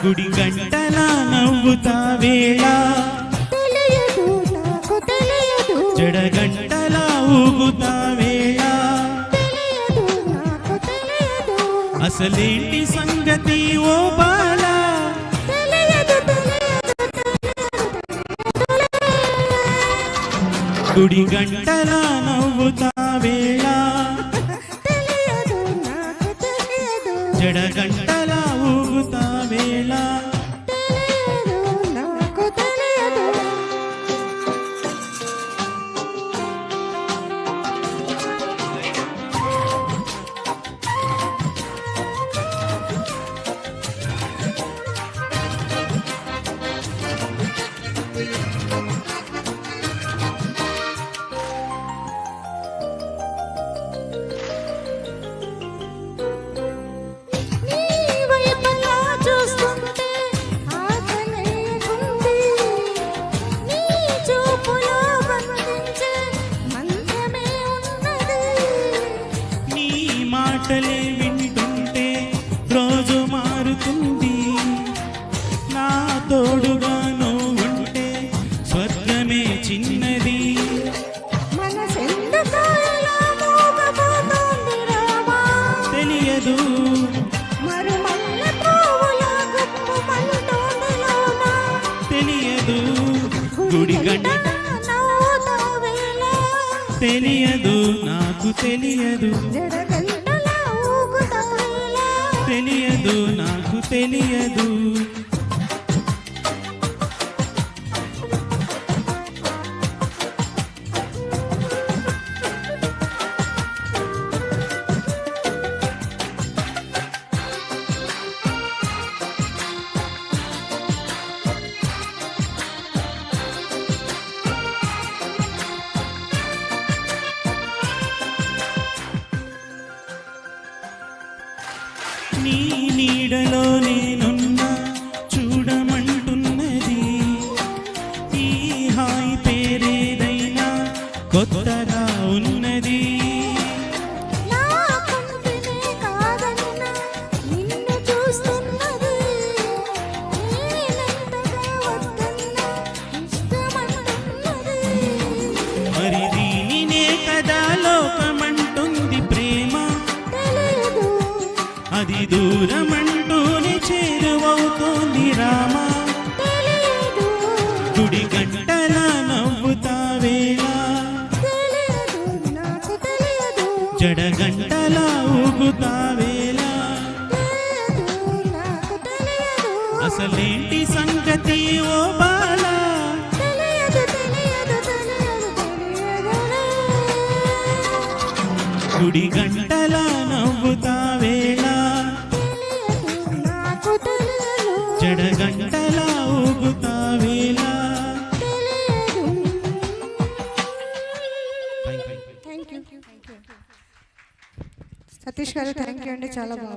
గుడి గంటల నవ్వుతావేళ తెలియదు నాకు తెలియదు, జడగంటల ఊగుతావేళ తెలియదు నాకు తెలియదు, అసలేంటి సంగతి ఓ బాల తెలియదు గుడి గంటల నవ్వుతావేళ తెలియదు నాకు తెలియదు, జడగంటల ఊగుతావేళ తెలియదు నాకు తెలియదు. నీ వైపులా చూస్తుంటే ఆకలేకుంది, నీ చూపులో బంధించే మంత్రమే ఉన్నది. నీ మాటలే వింటుంటే రోజు మారుతుంది, నా తోడుగా నువ్వుంటే స్వర్గమే చిన్నది. మనసెందుకో ఇలా మూగబోతోంది రామా, తెలియదు మరుమల్ల త్రోవలా గుప్పుమంటోంది లోనా. తెలియదు గుడి గంట నవ్వుతావేళ, తెలియదు నాకు తెలియదు, జడగంటలా ఊగుతావేళ, తెలియదు నాకు తెలియదు. నీ నీడలో నేనున్నా చూడమంటున్నది, ఈ హాయి పేరేదైనా కొత్తగా ఉన్నది. నా కంటినే కాదన్నా నిన్ను చూస్తున్నది, నేనెంతగా వద్దన్నా ఇష్టమంటున్నది. మరి దీనినే కదా లోకమంటుంది ప్రేమ, తెలియదు అది దూరమంటూనే చేరువవుతోంది రామా. తెలియదు గుడి గంటల నవ్వుతావేళ, తెలియదు నాకు తెలియదు, జడగంటల ఊగుతావేళ తెలియదు నాకు తెలియదు, అసలేంటి సంగతి ఓ బాల తెలియదు తెలియదు తెలియదు తెలియదు. గుడి గంటల నవ్వుతావేళ, తెలియదు నాకు తెలియదు, జడగంటల ఊగుతావేళ. తెలియదు. Thank you. సతీష్ గారు థ్యాంక్ యూ అండి, చాలా బాగుంది.